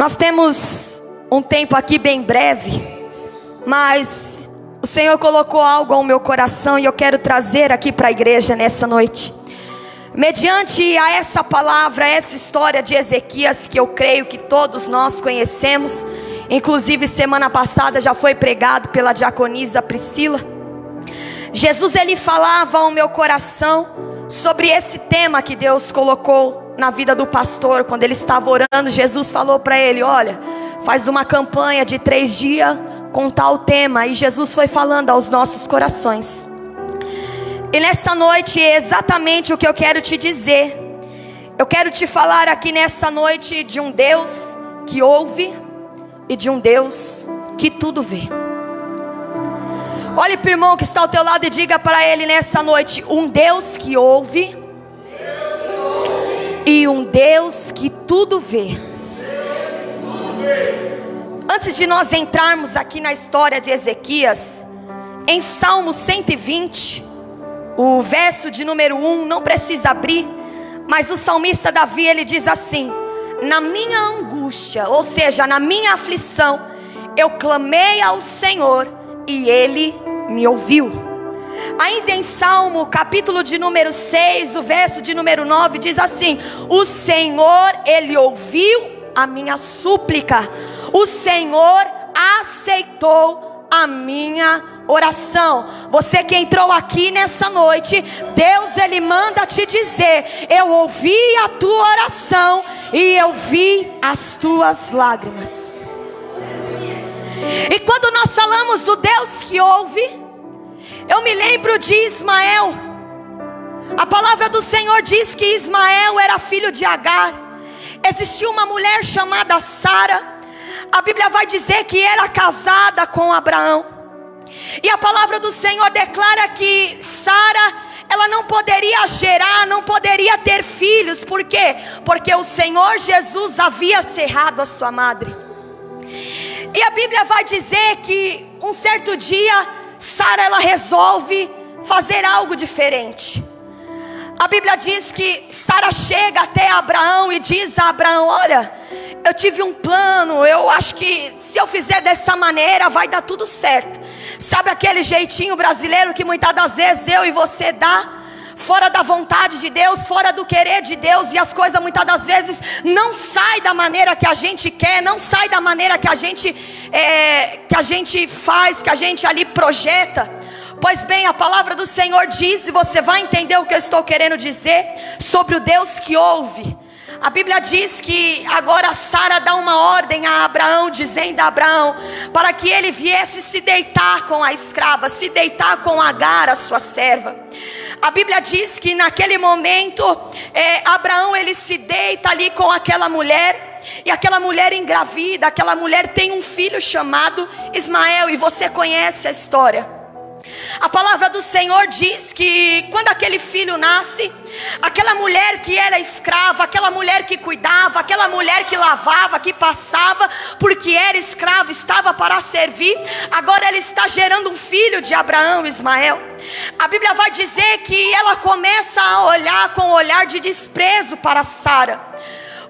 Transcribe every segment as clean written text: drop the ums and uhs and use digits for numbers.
Nós temos um tempo aqui bem breve, mas o Senhor colocou algo ao meu coração e eu quero trazer aqui para a igreja nessa noite. Mediante a essa palavra, essa história de Ezequias, que eu creio que todos nós conhecemos, inclusive semana passada já foi pregado pela diaconisa Priscila. Jesus, ele falava ao meu coração sobre esse tema que Deus colocou na vida do pastor. Quando ele estava orando, Jesus falou para ele: olha, faz uma campanha de 3 dias com tal tema. E Jesus foi falando aos nossos corações. E nessa noite é exatamente o que eu quero te dizer. Eu quero te falar aqui nessa noite de um Deus que ouve e de um Deus que tudo vê. Olhe para o irmão que está ao teu lado e diga para ele nessa noite: um Deus que ouve e um Deus que tudo vê. Antes de nós entrarmos aqui na história de Ezequias, em Salmo 120, o verso de número 1, não precisa abrir, mas o salmista Davi, ele diz assim: na minha angústia, ou seja, na minha aflição, eu clamei ao Senhor e Ele me ouviu. Ainda em Salmo, capítulo de número 6, o verso de número 9, diz assim: o Senhor, Ele ouviu a minha súplica, o Senhor aceitou a minha oração. Você que entrou aqui nessa noite, Deus, ele manda te dizer: eu ouvi a tua oração e eu vi as tuas lágrimas. E quando nós falamos do Deus que ouve, eu me lembro de Ismael. A palavra do Senhor diz que Ismael era filho de Agar. Existia uma mulher chamada Sara. A Bíblia vai dizer que era casada com Abraão. E a palavra do Senhor declara que Sara, ela não poderia gerar, não poderia ter filhos. Por quê? Porque o Senhor Jesus havia cerrado a sua madre. E a Bíblia vai dizer que um certo dia Sara, ela resolve fazer algo diferente. A Bíblia diz que Sara chega até Abraão e diz a Abraão: olha, eu tive um plano, eu acho que se eu fizer dessa maneira vai dar tudo certo. Sabe aquele jeitinho brasileiro que muitas das vezes eu e você dá? Fora da vontade de Deus, fora do querer de Deus, e as coisas muitas das vezes não saem da maneira que a gente quer, não sai da maneira que a gente faz, que a gente ali projeta. Pois bem, a palavra do Senhor diz, e você vai entender o que eu estou querendo dizer sobre o Deus que ouve. A Bíblia diz que agora Sara dá uma ordem a Abraão, dizendo a Abraão para que ele viesse se deitar com a escrava, se deitar com Agar, a sua serva. A Bíblia diz que naquele momento Abraão, ele se deita ali com aquela mulher, e aquela mulher engravida, aquela mulher tem um filho chamado Ismael, e você conhece a história. A palavra do Senhor diz que quando aquele filho nasce, aquela mulher que era escrava, aquela mulher que cuidava, aquela mulher que lavava, que passava, porque era escrava, estava para servir, agora ela está gerando um filho de Abraão, Ismael. A Bíblia vai dizer que ela começa a olhar com um olhar de desprezo para Sara.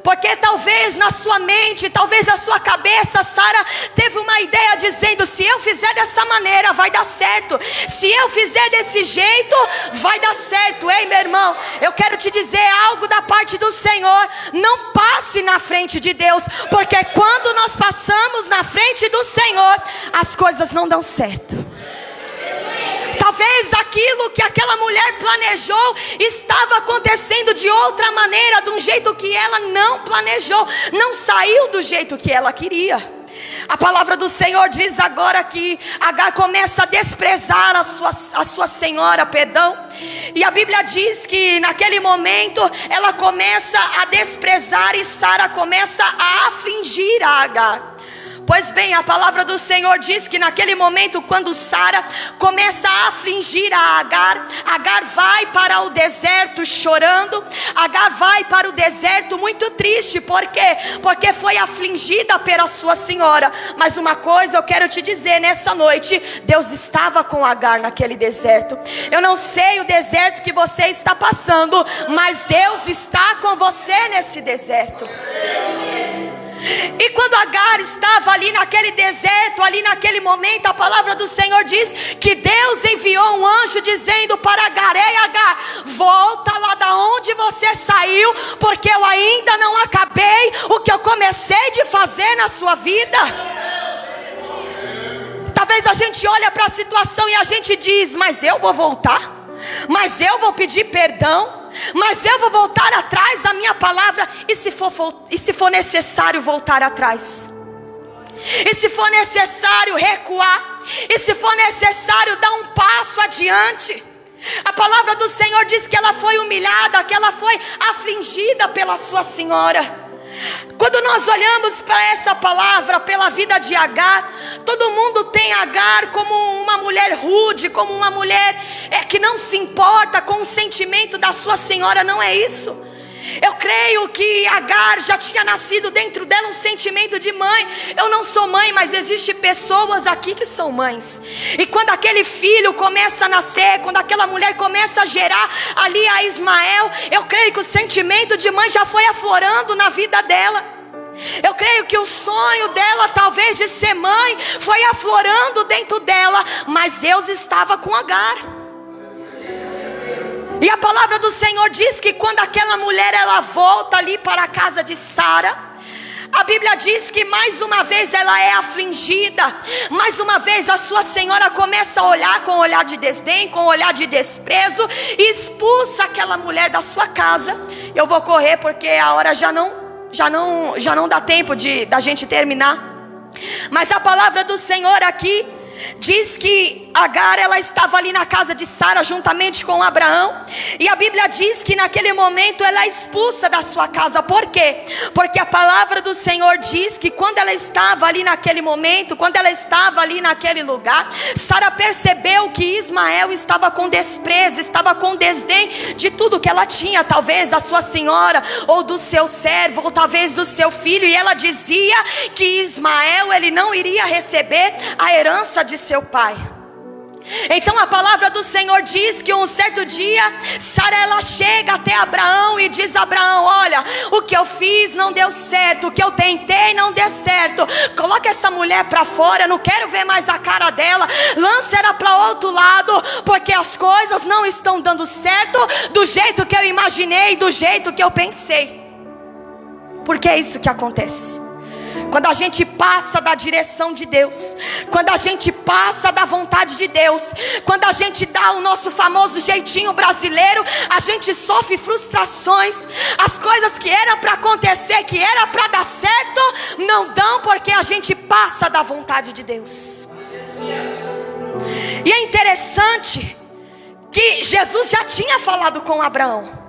Porque talvez na sua mente, talvez na sua cabeça, Sara teve uma ideia dizendo: se eu fizer dessa maneira vai dar certo, se eu fizer desse jeito vai dar certo. Ei, meu irmão, eu quero te dizer algo da parte do Senhor: não passe na frente de Deus, porque quando nós passamos na frente do Senhor, as coisas não dão certo. Talvez aquilo que aquela mulher planejou estava acontecendo de outra maneira, de um jeito que ela não planejou, não saiu do jeito que ela queria. A palavra do Senhor diz agora que Agar começa a desprezar a sua senhora, e a Bíblia diz que naquele momento ela começa a desprezar e Sara começa a afligir a Agar. Pois bem, a palavra do Senhor diz que naquele momento, quando Sara começa a afligir a Agar, Agar vai para o deserto chorando, Agar vai para o deserto muito triste. Por quê? Porque foi afligida pela sua senhora. Mas uma coisa eu quero te dizer nessa noite: Deus estava com Agar naquele deserto. Eu não sei o deserto que você está passando, mas Deus está com você nesse deserto. E quando Agar estava ali naquele deserto, ali naquele momento, a palavra do Senhor diz que Deus enviou um anjo dizendo para Agar: ei Agar, volta lá da onde você saiu, porque eu ainda não acabei o que eu comecei de fazer na sua vida. Talvez a gente olha para a situação e a gente diz: mas eu vou voltar, mas eu vou pedir perdão, mas eu vou voltar atrás da minha palavra. E se for necessário voltar atrás, e se for necessário recuar, e se for necessário dar um passo adiante. A palavra do Senhor diz que ela foi humilhada, que ela foi afligida pela sua senhora. Quando nós olhamos para essa palavra, pela vida de Agar, todo mundo tem Agar como uma mulher rude, como uma mulher que não se importa com o sentimento da sua senhora. Não é isso. Eu creio que Agar já tinha nascido dentro dela um sentimento de mãe. Eu não sou mãe, mas existem pessoas aqui que são mães. E quando aquele filho começa a nascer, quando aquela mulher começa a gerar ali a Ismael, eu creio que o sentimento de mãe já foi aflorando na vida dela. Eu creio que o sonho dela, talvez de ser mãe, foi aflorando dentro dela. Mas Deus estava com Agar. E a palavra do Senhor diz que quando aquela mulher ela volta ali para a casa de Sara, a Bíblia diz que mais uma vez ela é afligida. Mais uma vez a sua senhora começa a olhar com um olhar de desdém, com um olhar de desprezo, e expulsa aquela mulher da sua casa. Eu vou correr porque a hora já não dá tempo da gente terminar. Mas a palavra do Senhor aqui diz que Agar ela estava ali na casa de Sara juntamente com Abraão. E a Bíblia diz que naquele momento ela é expulsa da sua casa. Por quê? Porque a palavra do Senhor diz que quando ela estava ali naquele momento, quando ela estava ali naquele lugar, Sara percebeu que Ismael estava com desprezo, estava com desdém de tudo que ela tinha, talvez da sua senhora, ou do seu servo, ou talvez do seu filho. E ela dizia que Ismael ele não iria receber a herança de seu pai. Então a palavra do Senhor diz que um certo dia Sara ela chega até Abraão e diz a Abraão: olha, o que eu fiz não deu certo, o que eu tentei não deu certo. Coloca essa mulher para fora, não quero ver mais a cara dela. Lança ela para outro lado, porque as coisas não estão dando certo do jeito que eu imaginei, do jeito que eu pensei. Porque é isso que acontece. Quando a gente passa da direção de Deus, quando a gente passa da vontade de Deus, quando a gente dá o nosso famoso jeitinho brasileiro, a gente sofre frustrações. As coisas que eram para acontecer, que era para dar certo, não dão porque a gente passa da vontade de Deus. E é interessante que Jesus já tinha falado com Abraão.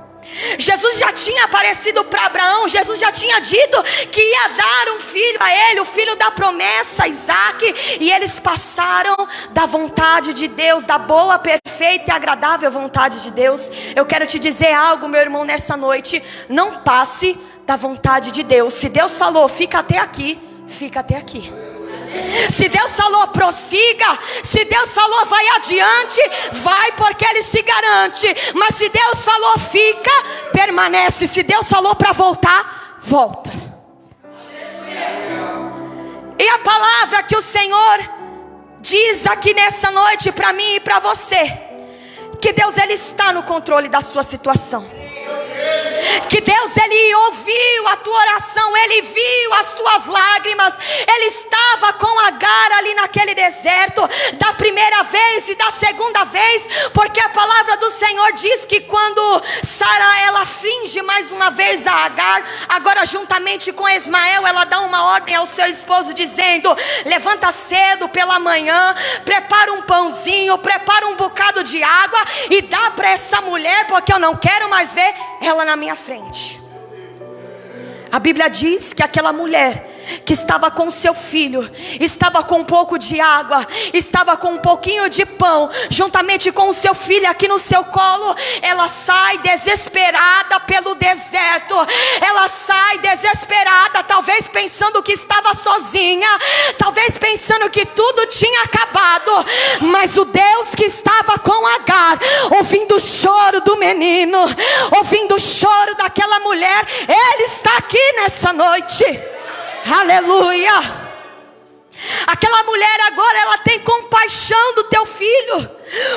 Jesus já tinha aparecido para Abraão. Jesus já tinha dito que ia dar um filho a ele, o filho da promessa, Isaac. E eles passaram da vontade de Deus, da boa, perfeita e agradável vontade de Deus. Eu quero te dizer algo, meu irmão, nessa noite: não passe da vontade de Deus. Se Deus falou, fica até aqui, fica até aqui. Se Deus falou, prossiga. Se Deus falou, vai adiante, vai, porque Ele se garante. Mas se Deus falou, fica, permanece. Se Deus falou para voltar, volta. E a palavra que o Senhor diz aqui nessa noite para mim e para você, que Deus Ele está no controle da sua situação. Que Deus Ele ouviu a tua oração, Ele viu as tuas lágrimas. Ele estava com Agar ali naquele deserto, da primeira vez e da segunda vez, porque a palavra do Senhor diz que quando Sara ela aflige mais uma vez a Agar, agora juntamente com Ismael, ela dá uma ordem ao seu esposo dizendo: levanta cedo pela manhã, prepara um pãozinho, prepara um bocado de água e dá para essa mulher, porque eu não quero mais ver ela na minha frente. A Bíblia diz que aquela mulher que estava com seu filho, estava com um pouco de água, estava com um pouquinho de pão, juntamente com o seu filho aqui no seu colo, ela sai desesperada pelo deserto. Ela sai desesperada, talvez pensando que estava sozinha, talvez pensando que tudo tinha acabado. Mas o Deus que estava com Agar, ouvindo o choro do menino, ouvindo o choro daquela mulher, Ele está aqui nessa noite. Aleluia. Aquela mulher agora, ela tem compaixão do teu filho,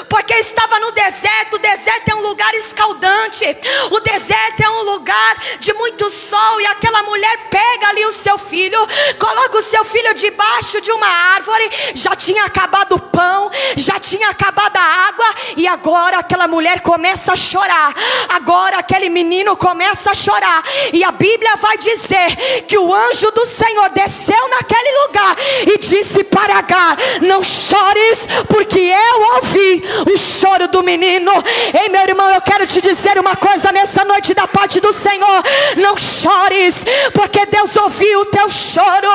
porque estava no deserto. O deserto é um lugar escaldante, o deserto é um lugar de muito sol. E aquela mulher pega ali o seu filho, coloca o seu filho debaixo de uma árvore. Já tinha acabado o pão, já tinha acabado a água, e agora aquela mulher começa a chorar. Agora aquele menino começa a chorar. E a Bíblia vai dizer que o anjo do Senhor desceu naquele lugar e disse para Agar: não chores, porque eu ouvi o choro do menino. Ei, meu irmão, eu quero te dizer uma coisa nessa noite da parte do Senhor: não chores, porque Deus ouviu o teu choro.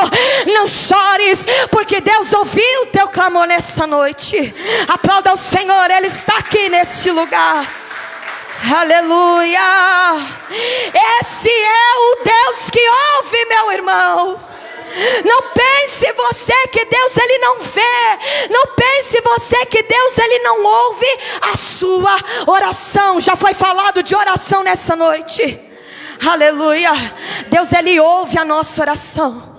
Não chores, porque Deus ouviu o teu clamor nessa noite. Aplauda o Senhor, Ele está aqui neste lugar. Aleluia. Esse é o Deus que ouve, meu irmão. Não pense você que Deus ele não vê. Não pense você que Deus ele não ouve a sua oração. Já foi falado de oração nessa noite. Aleluia. Deus ele ouve a nossa oração.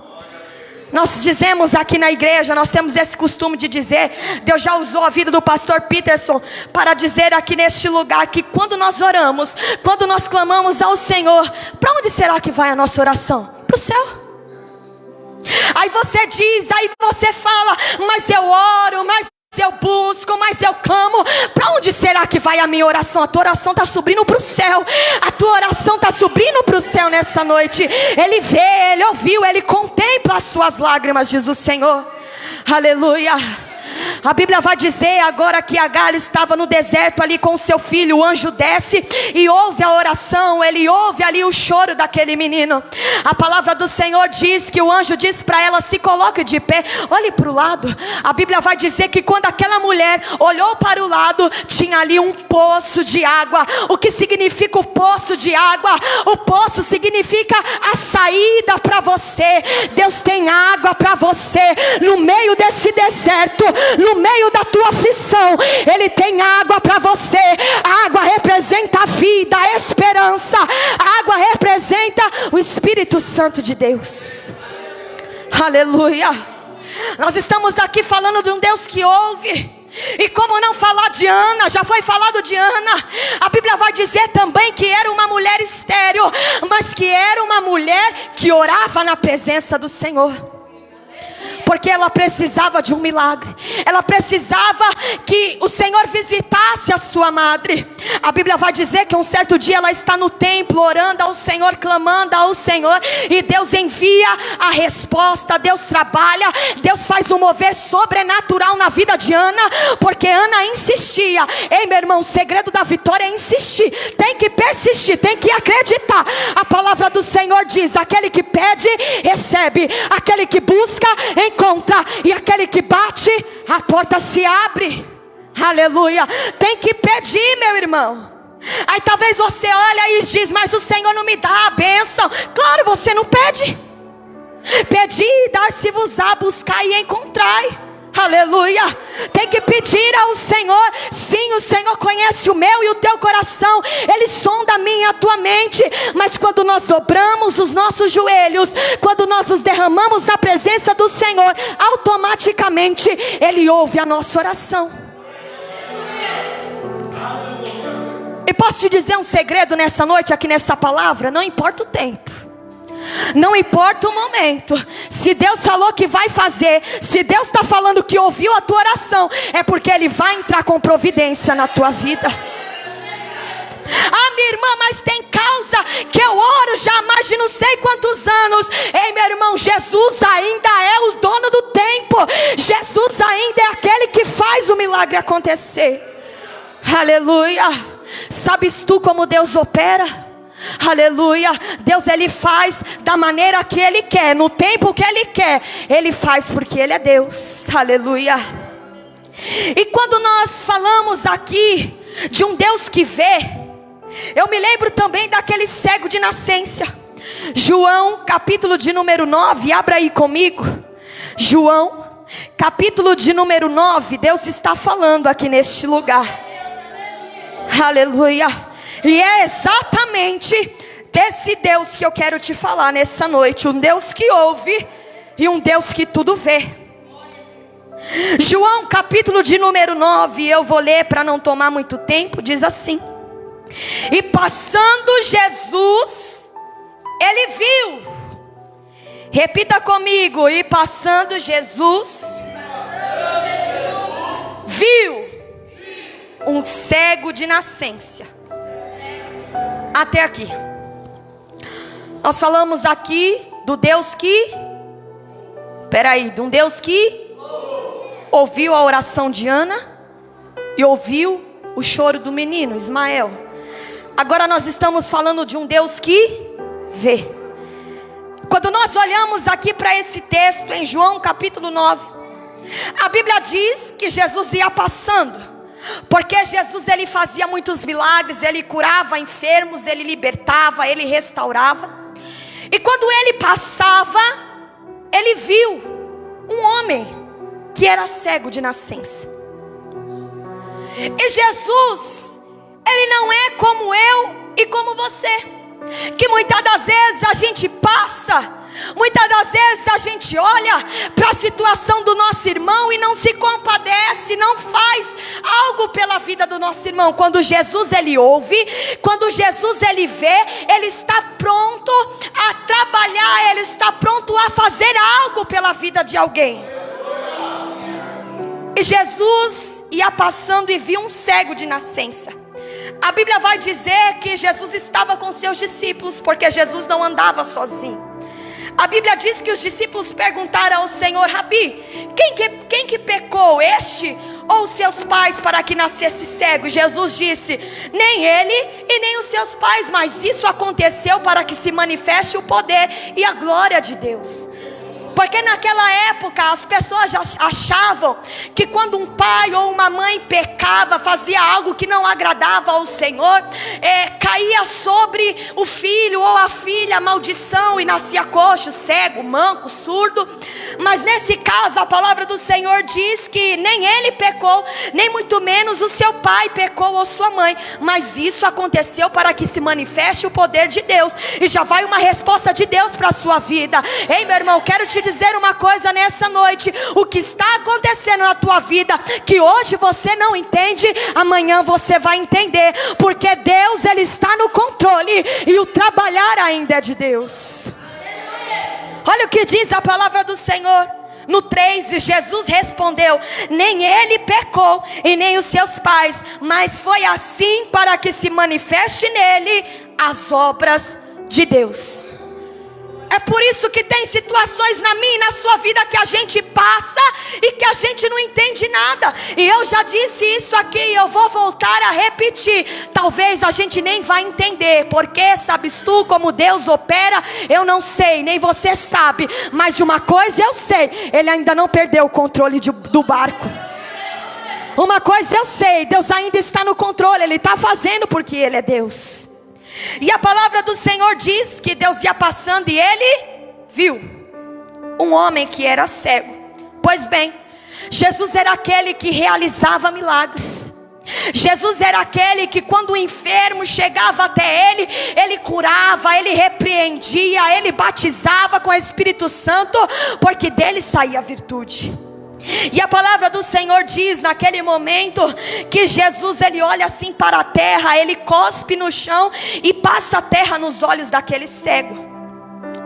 Nós dizemos aqui na igreja, nós temos esse costume de dizer, Deus já usou a vida do pastor Peterson para dizer aqui neste lugar, que quando nós oramos, quando nós clamamos ao Senhor, para onde será que vai a nossa oração? Para o céu. Aí você diz, aí você fala: mas eu oro, mas eu busco, mas eu clamo. Para onde será que vai a minha oração? A tua oração está subindo para o céu. A tua oração está subindo para o céu nessa noite. Ele vê, Ele ouviu, Ele contempla as suas lágrimas, diz o Senhor. Aleluia. A Bíblia vai dizer agora que Agar estava no deserto ali com o seu filho. O anjo desce e ouve a oração. Ele ouve ali o choro daquele menino. A palavra do Senhor diz que o anjo diz para ela: se coloque de pé, olhe para o lado. A Bíblia vai dizer que quando aquela mulher olhou para o lado, tinha ali um poço de água. O que significa o poço de água? O poço significa a saída para você. Deus tem água para você no meio desse deserto, no meio da tua aflição. Ele tem água para você. A água representa a vida, a esperança. A água representa o Espírito Santo de Deus. Aleluia. Nós estamos aqui falando de um Deus que ouve. E como não falar de Ana? Já foi falado de Ana. A Bíblia vai dizer também que era uma mulher estéril, mas que era uma mulher que orava na presença do Senhor. Porque ela precisava de um milagre. Ela precisava que o Senhor visitasse a sua madre. A Bíblia vai dizer que um certo dia ela está no templo orando ao Senhor, clamando ao Senhor, e Deus envia a resposta. Deus trabalha, Deus faz um mover sobrenatural na vida de Ana, porque Ana insistia. Ei, meu irmão, o segredo da vitória é insistir. Tem que persistir, tem que acreditar. A palavra do Senhor diz: aquele que pede, recebe. Aquele que busca, encontra. E aquele que bate, a porta se abre. Aleluia. Tem que pedir, meu irmão. Aí talvez você olha e diz: mas o Senhor não me dá a bênção. Claro, você não pede. Pedi e dar-se-vos-á, buscar e encontrai. Aleluia. Tem que pedir ao Senhor. Sim, o Senhor conhece o meu e o teu coração. Ele sonda a minha e a tua mente. Mas quando nós dobramos os nossos joelhos, quando nós nos derramamos na presença do Senhor, automaticamente Ele ouve a nossa oração. E posso te dizer um segredo nessa noite, aqui nessa palavra: não importa o tempo, não importa o momento, se Deus falou que vai fazer, se Deus está falando que ouviu a tua oração, é porque Ele vai entrar com providência na tua vida. Ah, minha irmã, mas tem causa que eu oro já há mais de não sei quantos anos. Ei, meu irmão, Jesus ainda é o dono do tempo. Jesus ainda é aquele que faz o milagre acontecer. Aleluia. Sabes tu como Deus opera? Aleluia. Deus ele faz da maneira que Ele quer, no tempo que Ele quer. Ele faz porque Ele é Deus. Aleluia. E quando nós falamos aqui de um Deus que vê, eu me lembro também daquele cego de nascença. João capítulo de número 9. Abra aí comigo. João capítulo de número 9. Deus está falando aqui neste lugar. Aleluia. E é exatamente Desse Deus que eu quero te falar nessa noite. Um Deus que ouve e um Deus que tudo vê. João capítulo de número 9, eu vou ler para não tomar muito tempo, diz assim: e passando Jesus, ele viu. Repita comigo: e passando Jesus, viu um cego de nascença. Até aqui. Nós falamos aqui do Deus que... de um Deus que ouviu a oração de Ana e ouviu o choro do menino Ismael. Agora nós estamos falando de um Deus que vê. Quando nós olhamos aqui para esse texto em João capítulo 9, a Bíblia diz que Jesus ia passando. Porque Jesus, ele fazia muitos milagres, ele curava enfermos, ele libertava, ele restaurava. E quando ele passava, ele viu um homem que era cego de nascença. E Jesus, ele não é como eu e como você, que muitas das vezes a gente passa, muitas das vezes a gente olha para a situação do nosso irmão e não se compadece, não faz algo pela vida do nosso irmão. Quando Jesus, ele ouve, quando Jesus, ele vê, ele está pronto a trabalhar, ele está pronto a fazer algo pela vida de alguém. E Jesus ia passando e viu um cego de nascença. A Bíblia vai dizer que Jesus estava com seus discípulos, porque Jesus não andava sozinho. A Bíblia diz que os discípulos perguntaram ao Senhor: Rabi, quem que pecou, este ou os seus pais, para que nascesse cego? E Jesus disse: nem ele e nem os seus pais, mas isso aconteceu para que se manifeste o poder e a glória de Deus. Porque naquela época as pessoas já achavam que quando um pai ou uma mãe pecava, fazia algo que não agradava ao Senhor, caía sobre o filho ou a filha a maldição e nascia coxo, cego, manco, surdo. Mas nesse caso a palavra do Senhor diz que nem ele pecou, nem muito menos o seu pai pecou ou sua mãe, mas isso aconteceu para que se manifeste o poder de Deus. E já vai uma resposta de Deus para a sua vida. Ei, meu irmão, quero te dizer uma coisa nessa noite: o que está acontecendo na tua vida, que hoje você não entende, amanhã você vai entender, porque Deus, ele está no controle e o trabalhar ainda é de Deus. Olha o que diz a palavra do Senhor no 3: e Jesus respondeu: nem ele pecou e nem os seus pais, mas foi assim para que se manifeste nele as obras de Deus. É por isso que tem situações na minha e na sua vida que a gente passa e que a gente não entende nada. E eu já disse isso aqui e eu vou voltar a repetir. Talvez a gente nem vai entender, porque sabes tu como Deus opera? Eu não sei, nem você sabe. Mas de uma coisa eu sei: Ele ainda não perdeu o controle do barco. Uma coisa eu sei: Deus ainda está no controle. Ele está fazendo porque Ele é Deus. E a palavra do Senhor diz que Deus ia passando e ele viu um homem que era cego. Pois bem, Jesus era aquele que realizava milagres. Jesus era aquele que quando o enfermo chegava até ele, ele curava, ele repreendia, ele batizava com o Espírito Santo, porque dele saía a virtude. E a palavra do Senhor diz naquele momento que Jesus, ele olha assim para a terra, ele cospe no chão e passa a terra nos olhos daquele cego.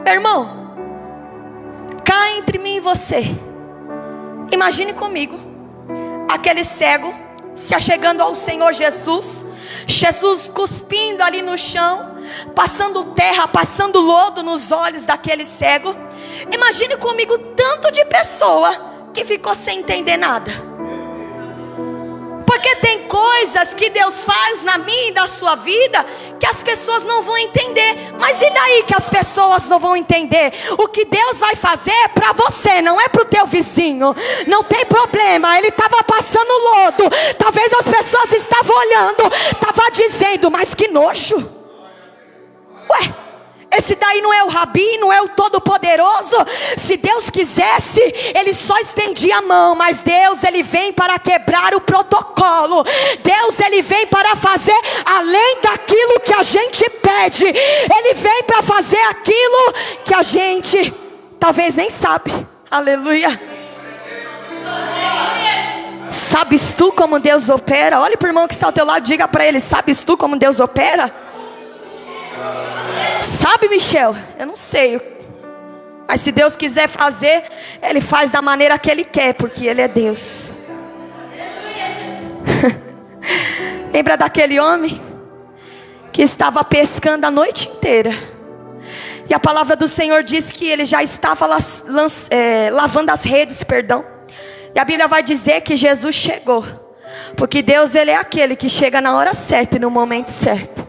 Meu irmão, cá entre mim e você, imagine comigo aquele cego se achegando ao Senhor Jesus, Jesus cuspindo ali no chão, passando terra, passando lodo nos olhos daquele cego. Imagine comigo tanto de pessoa que ficou sem entender nada. Porque tem coisas que Deus faz na minha e na sua vida que as pessoas não vão entender. Mas e daí que as pessoas não vão entender? O que Deus vai fazer é para você, não é para o teu vizinho. Não tem problema, ele estava passando lodo. Talvez as pessoas estavam olhando, estavam dizendo: mas que nojo. Ué, Esse daí não é o Rabi, não é o Todo-Poderoso. Se Deus quisesse, Ele só estendia a mão. Mas Deus, Ele vem para quebrar o protocolo. Deus, Ele vem para fazer além daquilo que a gente pede. Ele vem para fazer aquilo que a gente talvez nem sabe. Aleluia. Sabes tu como Deus opera? Olhe para o irmão que está ao teu lado, diga para ele: sabes tu como Deus opera? Sabe, Michel? Eu não sei. Mas se Deus quiser fazer, Ele faz da maneira que Ele quer, porque Ele é Deus. Lembra daquele homem que estava pescando a noite inteira? E a palavra do Senhor diz que ele já estava lavando as redes, perdão. E a Bíblia vai dizer que Jesus chegou. Porque Deus, Ele é aquele que chega na hora certa e no momento certo.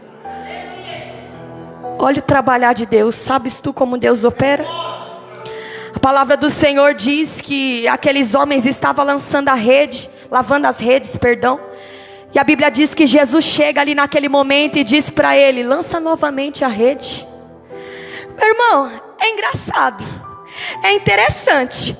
Olha o trabalhar de Deus. Sabes tu como Deus opera? A palavra do Senhor diz que aqueles homens estavam lavando as redes, perdão. E a Bíblia diz que Jesus chega ali naquele momento e diz para ele: lança novamente a rede. Meu irmão, é engraçado, é interessante.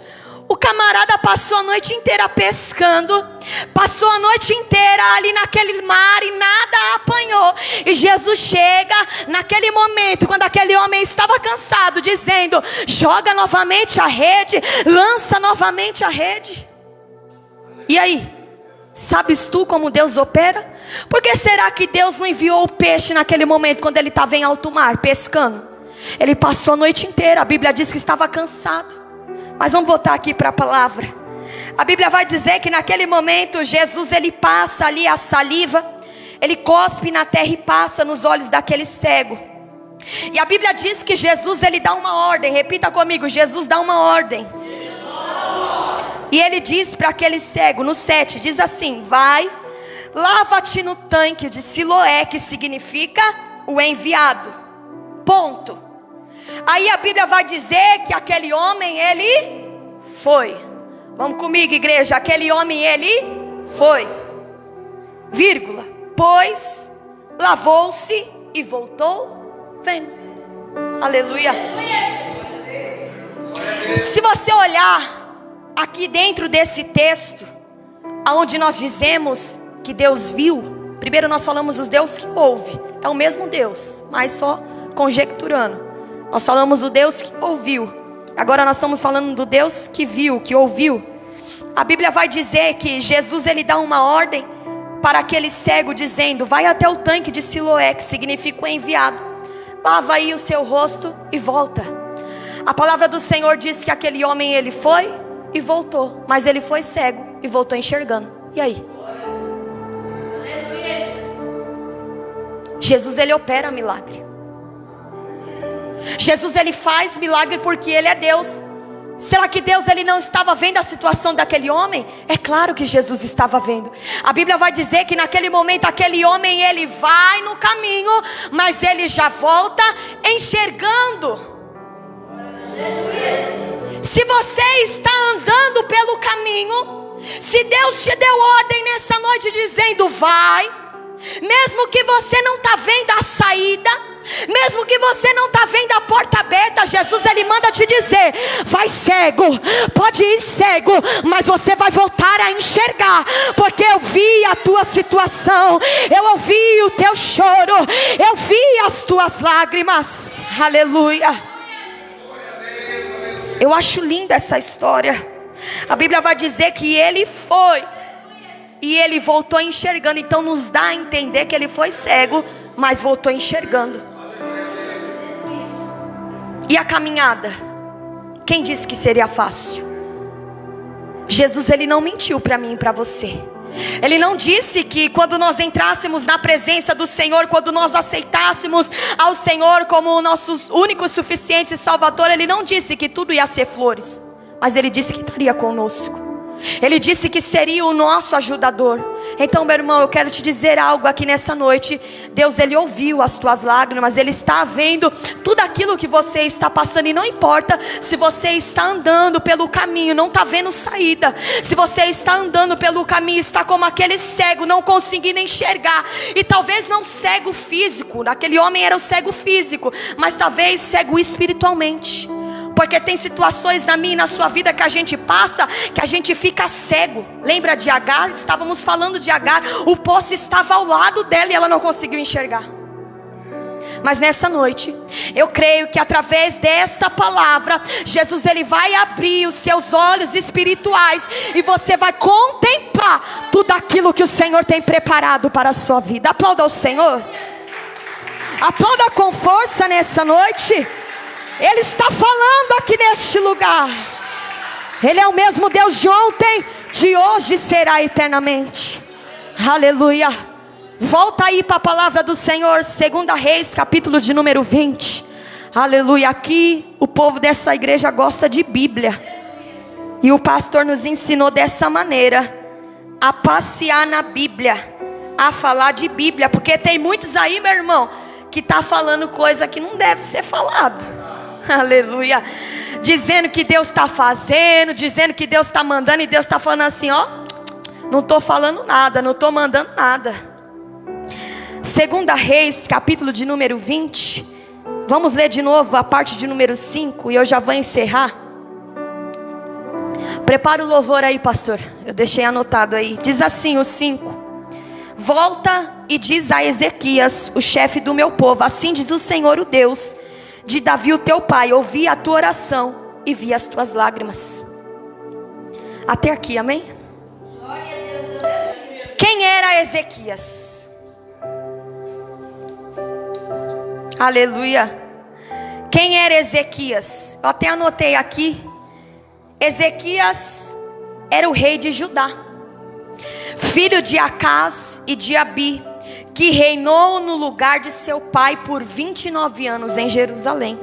O camarada passou a noite inteira pescando, passou a noite inteira ali naquele mar e nada apanhou. E Jesus chega naquele momento, quando aquele homem estava cansado, dizendo: joga novamente a rede, lança novamente a rede. E aí, sabes tu como Deus opera? Por que será que Deus não enviou o peixe naquele momento, quando ele estava em alto mar, pescando? Ele passou a noite inteira, a Bíblia diz que estava cansado. Mas vamos voltar aqui para a palavra. A Bíblia vai dizer que naquele momento Jesus, ele passa ali a saliva, ele cospe na terra e passa nos olhos daquele cego. E a Bíblia diz que Jesus, ele dá uma ordem. Repita comigo: Jesus dá uma ordem. E ele diz para aquele cego, no 7, diz assim: vai, lava-te no tanque de Siloé, que significa o enviado. Ponto. Aí a Bíblia vai dizer que aquele homem, ele foi. Vamos comigo, igreja. Aquele homem, ele foi, vírgula, pois lavou-se e voltou vendo. Aleluia. Se você olhar aqui dentro desse texto, aonde nós dizemos que Deus viu, primeiro nós falamos os Deus que ouve. É o mesmo Deus, mas só conjecturando. Nós falamos do Deus que ouviu. Agora nós estamos falando do Deus que viu, que ouviu. A Bíblia vai dizer que Jesus, ele dá uma ordem para aquele cego, dizendo: vai até o tanque de Siloé, que significa o enviado. Lava aí o seu rosto e volta. A palavra do Senhor diz que aquele homem, ele foi e voltou. Mas ele foi cego e voltou enxergando. E aí? Jesus, ele opera milagre. Jesus, ele faz milagre porque ele é Deus. Será que Deus, ele não estava vendo a situação daquele homem? É claro que Jesus estava vendo. A Bíblia vai dizer que naquele momento aquele homem, ele vai no caminho, mas ele já volta enxergando. Se você está andando pelo caminho, se Deus te deu ordem nessa noite dizendo: vai, mesmo que você não está vendo a saída, mesmo que você não está vendo a porta aberta, Jesus, ele manda te dizer: vai cego, pode ir cego, mas você vai voltar a enxergar, porque eu vi a tua situação, eu ouvi o teu choro, eu vi as tuas lágrimas. Aleluia. Eu acho linda essa história. A Bíblia vai dizer que ele foi e ele voltou enxergando. Então nos dá a entender que ele foi cego, mas voltou enxergando. E a caminhada? Quem disse que seria fácil? Jesus, ele não mentiu para mim e para você. Ele não disse que quando nós entrássemos na presença do Senhor, quando nós aceitássemos ao Senhor como o nosso único, suficiente Salvador, ele não disse que tudo ia ser flores, mas ele disse que estaria conosco. Ele disse que seria o nosso ajudador. Então, meu irmão, eu quero te dizer algo aqui nessa noite. Deus, Ele ouviu as tuas lágrimas. Ele está vendo tudo aquilo que você está passando. E não importa se você está andando pelo caminho, não está vendo saída. Se você está andando pelo caminho, está como aquele cego, não conseguindo enxergar. E talvez não cego físico. Aquele homem era o cego físico, mas talvez cego espiritualmente. Porque tem situações na minha e na sua vida que a gente passa, que a gente fica cego. Lembra de Agar? Estávamos falando de Agar. O poço estava ao lado dela e ela não conseguiu enxergar. Mas nessa noite, eu creio que através desta palavra, Jesus, Ele vai abrir os seus olhos espirituais e você vai contemplar tudo aquilo que o Senhor tem preparado para a sua vida. Aplauda ao Senhor. Aplauda com força nessa noite. Ele está falando aqui neste lugar. Ele é o mesmo Deus de ontem, de hoje será eternamente. Aleluia. Volta aí para a palavra do Senhor, 2 Reis, capítulo de número 20. Aleluia. Aqui o povo dessa igreja gosta de Bíblia. E o pastor nos ensinou dessa maneira, a passear na Bíblia, a falar de Bíblia. Porque tem muitos aí, meu irmão, que está falando coisa que não deve ser falado. Aleluia. Dizendo que Deus está fazendo, dizendo que Deus está mandando, e Deus está falando assim, ó, não estou falando nada, não estou mandando nada. 2 Reis, capítulo de número 20. Vamos ler de novo a parte de número 5 e eu já vou encerrar. Prepara o louvor aí, pastor. Eu deixei anotado aí. Diz assim o 5: volta e diz a Ezequias, o chefe do meu povo, assim diz o Senhor, o Deus de Davi o teu pai, ouvi a tua oração e vi as tuas lágrimas. Até aqui, amém? Quem era Ezequias? Aleluia. Quem era Ezequias? Eu até anotei aqui. Ezequias era o rei de Judá, filho de Acás e de Abi, que reinou no lugar de seu pai por 29 anos em Jerusalém.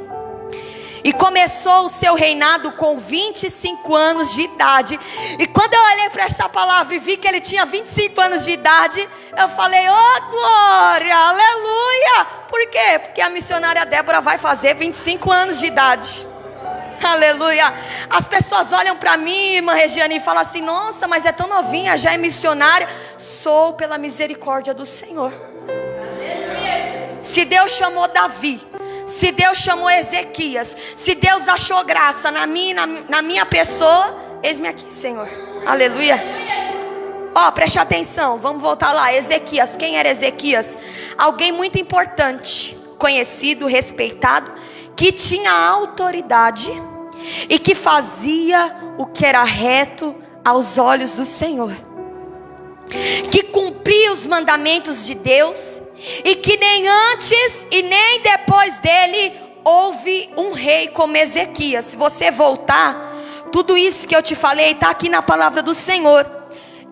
E começou o seu reinado com 25 anos de idade. E quando eu olhei para essa palavra e vi que ele tinha 25 anos de idade, eu falei, oh glória, aleluia. Por quê? Porque a missionária Débora vai fazer 25 anos de idade. Aleluia. As pessoas olham para mim, irmã Regiane, e falam assim, nossa, mas é tão novinha, já é missionária. Sou pela misericórdia do Senhor. Se Deus chamou Davi, se Deus chamou Ezequias, se Deus achou graça na minha pessoa, eis-me aqui, Senhor. Aleluia. Ó, preste atenção, vamos voltar lá. Ezequias, quem era Ezequias? Alguém muito importante, conhecido, respeitado, que tinha autoridade e que fazia o que era reto aos olhos do Senhor, que cumpria os mandamentos de Deus, e que nem antes e nem depois dele houve um rei como Ezequias. Se você voltar, tudo isso que eu te falei está aqui na palavra do Senhor.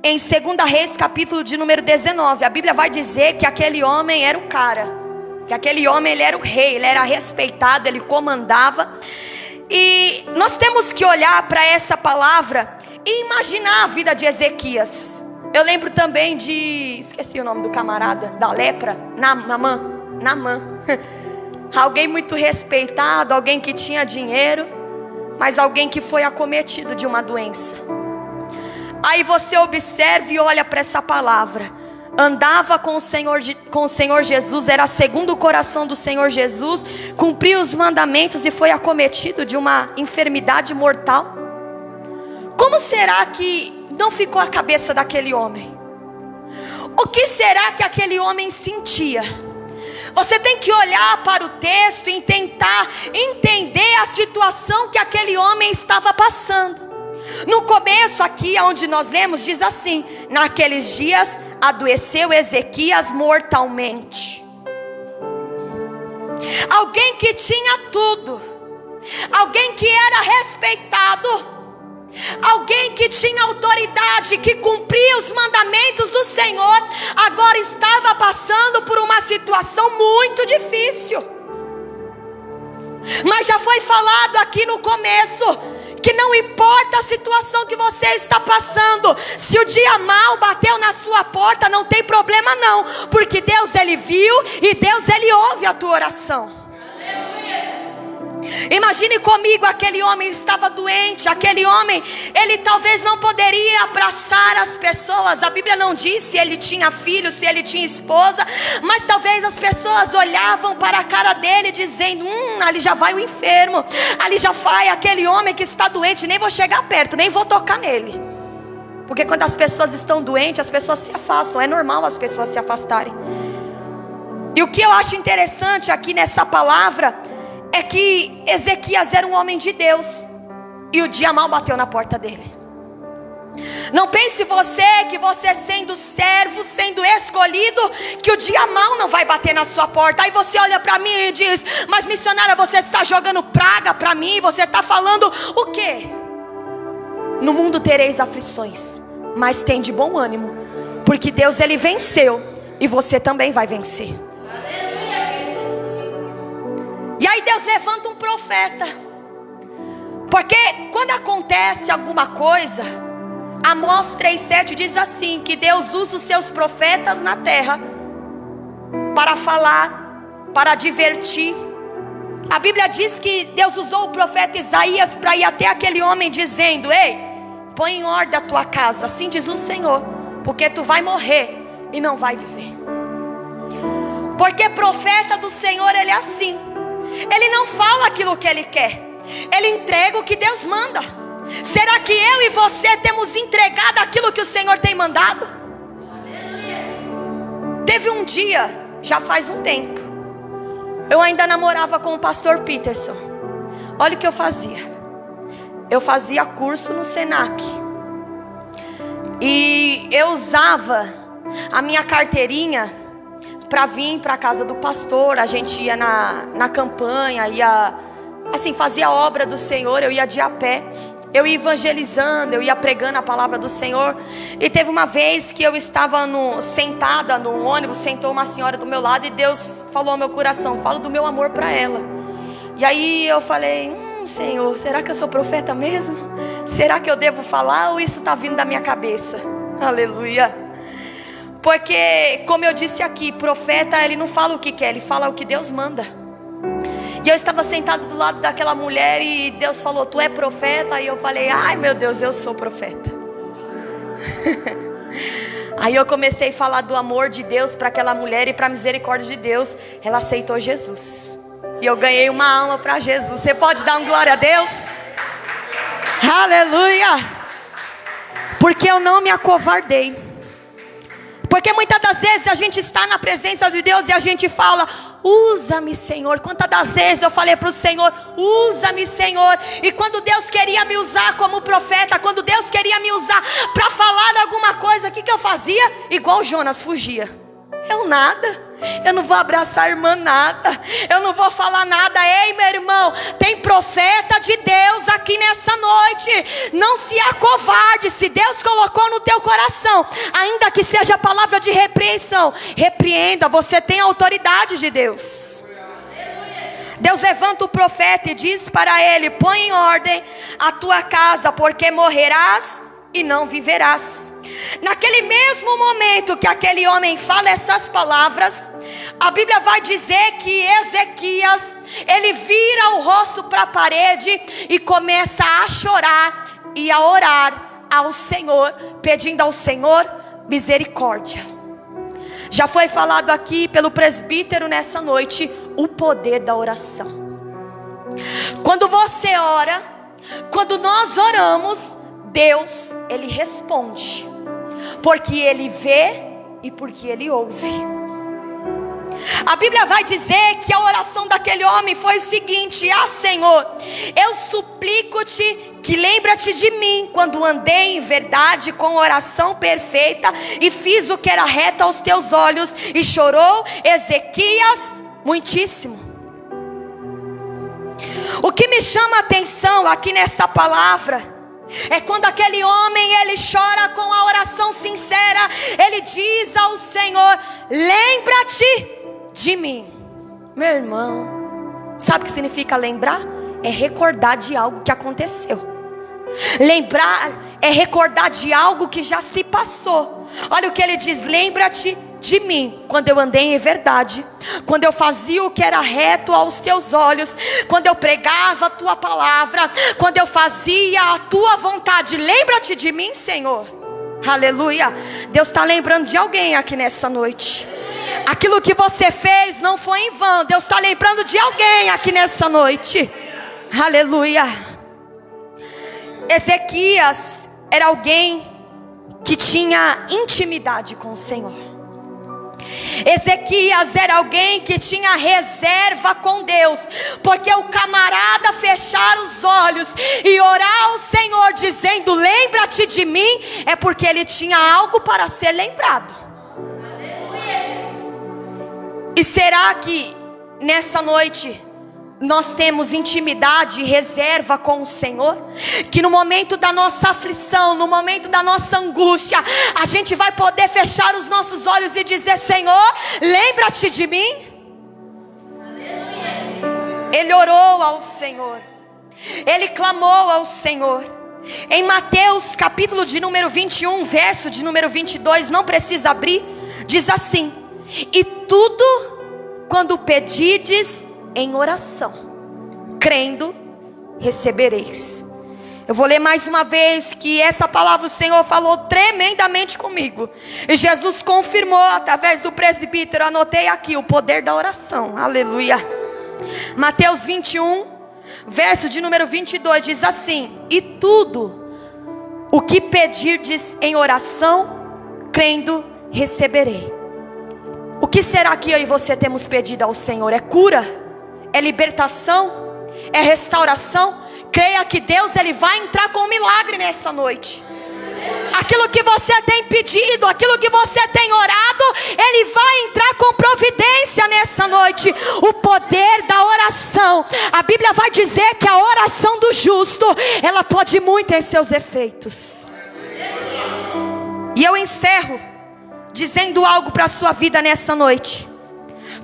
Em 2 Reis, capítulo de número 19, a Bíblia vai dizer que aquele homem era o cara, que aquele homem ele era o rei, ele era respeitado, ele comandava. E nós temos que olhar para essa palavra e imaginar a vida de Ezequias. Eu lembro também de, esqueci o nome do camarada, da lepra, Naamã. Alguém muito respeitado, alguém que tinha dinheiro, mas alguém que foi acometido de uma doença. Aí você observa e olha para essa palavra. Andava com o Senhor Jesus, era segundo o coração do Senhor Jesus, cumpriu os mandamentos e foi acometido de uma enfermidade mortal. Como será que não ficou a cabeça daquele homem? O que será que aquele homem sentia? Você tem que olhar para o texto e tentar entender a situação que aquele homem estava passando. No começo aqui, onde nós lemos, diz assim: naqueles dias adoeceu Ezequias mortalmente. Alguém que tinha tudo, alguém que era respeitado, alguém que tinha autoridade, que cumpria os mandamentos do Senhor, agora estava passando por uma situação muito difícil. Mas já foi falado aqui no começo que não importa a situação que você está passando, se o dia mal bateu na sua porta, não tem problema não, porque Deus ele viu e Deus ele ouve a tua oração. Imagine comigo, aquele homem estava doente, aquele homem, ele talvez não poderia abraçar as pessoas. A Bíblia não diz se ele tinha filho, se ele tinha esposa, mas talvez as pessoas olhavam para a cara dele dizendo, ali já vai o enfermo, ali já vai aquele homem que está doente, nem vou chegar perto, nem vou tocar nele. Porque quando as pessoas estão doentes, as pessoas se afastam, é normal as pessoas se afastarem. E o que eu acho interessante aqui nessa palavra é que Ezequias era um homem de Deus e o dia mal bateu na porta dele. Não pense você que você sendo servo, sendo escolhido, que o dia mal não vai bater na sua porta. Aí você olha para mim e diz, mas missionária, você está jogando praga para mim, você está falando o quê? No mundo tereis aflições, mas tem de bom ânimo, porque Deus ele venceu e você também vai vencer. E aí Deus levanta um profeta, porque quando acontece alguma coisa, Amós 3,7 diz assim, que Deus usa os seus profetas na terra para falar, para advertir. A Bíblia diz que Deus usou o profeta Isaías para ir até aquele homem dizendo, ei, põe em ordem a tua casa, assim diz o Senhor, porque tu vai morrer e não vai viver. Porque profeta do Senhor ele é assim, ele não fala aquilo que ele quer, ele entrega o que Deus manda. Será que eu e você temos entregado aquilo que o Senhor tem mandado? Teve um dia, já faz um tempo, eu ainda namorava com o pastor Peterson. Olha o que eu fazia. Eu fazia curso no Senac, e eu usava a minha carteirinha para vir para a casa do pastor. A gente ia na campanha, ia assim, fazia a obra do Senhor. Eu ia de a pé, eu ia evangelizando, eu ia pregando a palavra do Senhor. E teve uma vez que eu estava sentada no ônibus, sentou uma senhora do meu lado, e Deus falou ao meu coração, falo do meu amor para ela. E aí eu falei, Senhor, será que eu sou profeta mesmo? Será que eu devo falar ou isso está vindo da minha cabeça? Aleluia. Porque, como eu disse aqui, profeta, ele não fala o que quer, ele fala o que Deus manda. E eu estava sentada do lado daquela mulher e Deus falou, tu é profeta? E eu falei, ai meu Deus, eu sou profeta. Aí eu comecei a falar do amor de Deus para aquela mulher e para a misericórdia de Deus. Ela aceitou Jesus. E eu ganhei uma alma para Jesus. Você pode dar um glória a Deus? Aleluia. Porque eu não me acovardei. Porque muitas das vezes a gente está na presença de Deus e a gente fala, usa-me Senhor. Quantas das vezes eu falei para o Senhor, usa-me Senhor. E quando Deus queria me usar como profeta, quando Deus queria me usar para falar alguma coisa, o que eu fazia? Igual Jonas, fugia. Eu nada, eu não vou abraçar a irmã nada, eu não vou falar nada. Ei meu irmão, tem profeta de Deus aqui nessa noite. Não se acovarde. Se Deus colocou no teu coração, ainda que seja palavra de repreensão, repreenda, você tem a autoridade de Deus. Deus levanta o profeta e diz para ele, põe em ordem a tua casa, porque morrerás e não viverás. Naquele mesmo momento que aquele homem fala essas palavras, a Bíblia vai dizer que Ezequias, ele vira o rosto para a parede e começa a chorar e a orar ao Senhor, pedindo ao Senhor misericórdia. Já foi falado aqui pelo presbítero nessa noite o poder da oração. Quando você ora, quando nós oramos, Deus, Ele responde, porque Ele vê e porque Ele ouve. A Bíblia vai dizer que a oração daquele homem foi o seguinte: Senhor, eu suplico-te que lembra-te de mim quando andei em verdade com oração perfeita e fiz o que era reto aos teus olhos. E chorou Ezequias muitíssimo. O que me chama a atenção aqui nessa palavra é quando aquele homem, ele chora com a oração sincera. Ele diz ao Senhor, lembra-te de mim. Meu irmão, sabe o que significa lembrar? É recordar de algo que aconteceu. Lembrar é recordar de algo que já se passou. Olha o que ele diz: lembra-te de mim quando eu andei em verdade, quando eu fazia o que era reto aos teus olhos, quando eu pregava a tua palavra, quando eu fazia a tua vontade. Lembra-te de mim, Senhor. Aleluia. Deus está lembrando de alguém aqui nessa noite. Aquilo que você fez não foi em vão. Deus está lembrando de alguém aqui nessa noite. Aleluia. Ezequias era alguém que tinha intimidade com o Senhor. Ezequias era alguém que tinha reserva com Deus, porque o camarada fechar os olhos e orar ao Senhor dizendo: lembra-te de mim, é porque ele tinha algo para ser lembrado. E será que nessa noite nós temos intimidade e reserva com o Senhor? Que no momento da nossa aflição, no momento da nossa angústia, a gente vai poder fechar os nossos olhos e dizer: Senhor, lembra-te de mim. Ele orou ao Senhor, ele clamou ao Senhor. Em Mateus capítulo de número 21, verso de número 22, não precisa abrir, diz assim: e tudo quando pedides em oração, crendo, recebereis. Eu vou ler mais uma vez, que essa palavra o Senhor falou tremendamente comigo, e Jesus confirmou através do presbítero. Anotei aqui o poder da oração. Aleluia. Mateus 21, verso de número 22, diz assim: e tudo o que pedirdes em oração, crendo, receberei. O que será que eu e você temos pedido ao Senhor? É cura? É libertação? É restauração? Creia que Deus, Ele vai entrar com um milagre nessa noite. Aquilo que você tem pedido, aquilo que você tem orado, Ele vai entrar com providência nessa noite. O poder da oração. A Bíblia vai dizer que a oração do justo, ela pode muito em seus efeitos. E eu encerro dizendo algo para a sua vida nessa noite.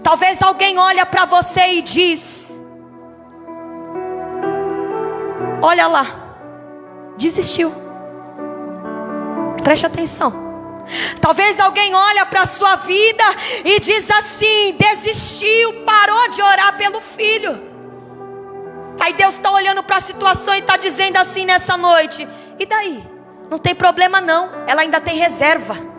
Talvez alguém olha para você e diz: olha lá, desistiu. Preste atenção. Talvez alguém olha para a sua vida e diz assim: desistiu, parou de orar pelo filho. Aí Deus está olhando para a situação e está dizendo assim nessa noite: e daí? Não tem problema não, ela ainda tem reserva.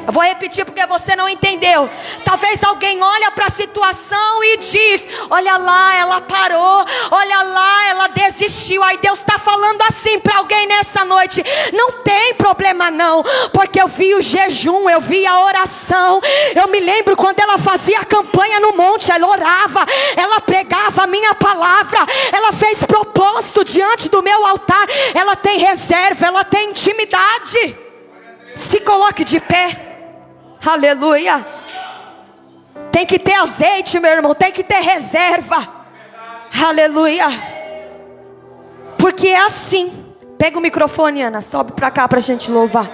Eu vou repetir porque você não entendeu. Talvez alguém olha para a situação e diz: olha lá, ela parou, olha lá, ela desistiu. Aí Deus está falando assim para alguém nessa noite: não tem problema não, porque eu vi o jejum, eu vi a oração. Eu me lembro quando ela fazia a campanha no monte, ela orava, ela pregava a minha palavra, ela fez propósito diante do meu altar. Ela tem reserva, ela tem intimidade. Se coloque de pé. Aleluia. Tem que ter azeite, meu irmão. Tem que ter reserva. Aleluia. Porque é assim. Pega o microfone, Ana. Sobe para cá para a gente louvar.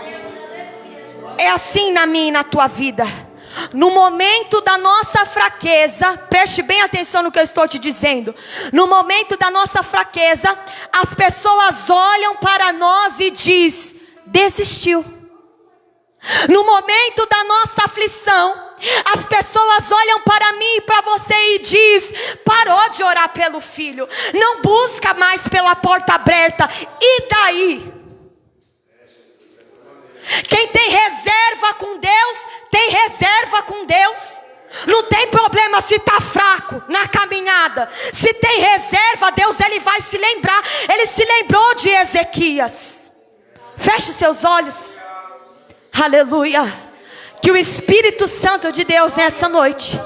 É assim na minha e na tua vida. No momento da nossa fraqueza, preste bem atenção no que eu estou te dizendo. No momento da nossa fraqueza, as pessoas olham para nós e diz: desistiu. No momento da nossa aflição, as pessoas olham para mim e para você e diz: parou de orar pelo filho, não busca mais pela porta aberta. E daí? Quem tem reserva com Deus, tem reserva com Deus. Não tem problema se está fraco na caminhada. Se tem reserva, Deus, Ele vai se lembrar. Ele se lembrou de Ezequias. Feche os seus olhos. Aleluia. Que o Espírito Santo de Deus nessa noite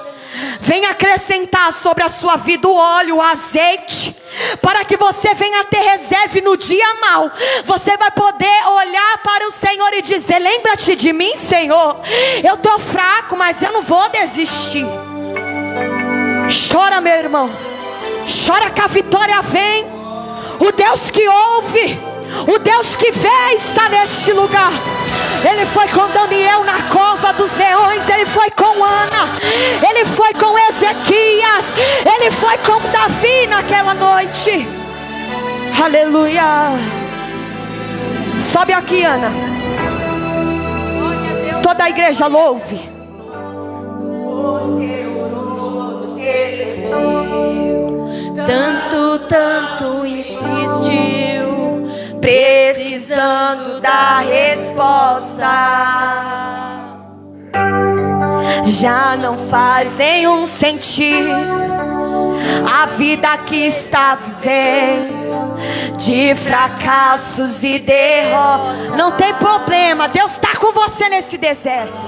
venha acrescentar sobre a sua vida o óleo, o azeite, para que você venha ter reserva e no dia mau você vai poder olhar para o Senhor e dizer: lembra-te de mim, Senhor. Eu estou fraco, mas eu não vou desistir. Chora, meu irmão. Chora que a vitória vem. O Deus que ouve, o Deus que vê está neste lugar. Ele foi com Daniel na cova dos leões. Ele foi com Ana. Ele foi com Ezequias. Ele foi com Davi naquela noite. Aleluia. Sobe aqui, Ana. Toda a igreja louve. Você orou, você pediu, tanto insistiu, precisando da resposta. Já não faz nenhum sentido a vida que está vivendo, de fracassos e derrotas. Não tem problema, Deus está com você nesse deserto.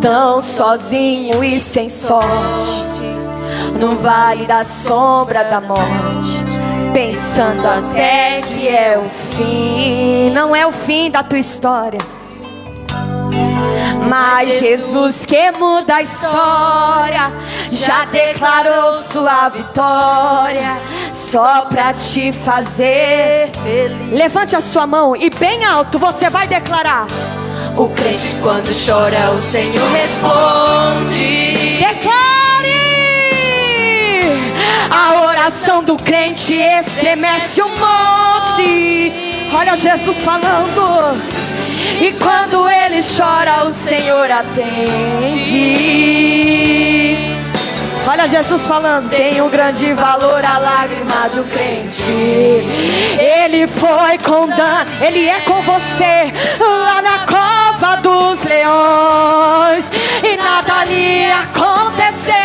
Tão sozinho e sem sorte, no vale da sombra da morte, pensando até que é o fim. Não é o fim da tua história, mas Jesus que muda a história já declarou sua vitória, só pra te fazer feliz. Levante a sua mão e bem alto você vai declarar. O crente quando chora o Senhor responde. Declare! A oração do crente estremece um monte. Olha Jesus falando. E quando ele chora, o Senhor atende. Olha Jesus falando. Tem um grande valor a lágrima do crente. Ele foi com Dan, ele é com você lá na cova dos leões, e nada ali aconteceu.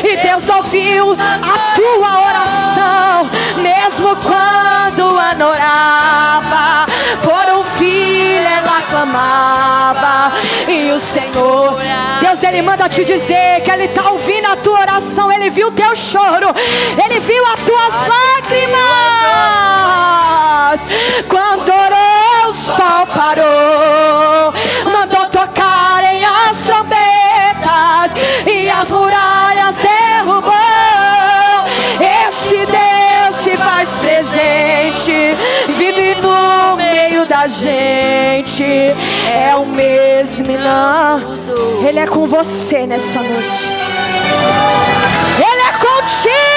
E Deus ouviu a tua oração, mesmo quando anorava. Por um filho ela clamava. E o Senhor, Deus, ele manda te dizer que ele está ouvindo a tua oração. Ele viu o teu choro, ele viu as tuas lágrimas. Quando orou, o sol parou, mandou tocarem as trombetas e as muralhas derrubou. Esse Deus se faz presente, vive no meio da gente. É o mesmo, não. Ele é com você nessa noite. Ele é contigo.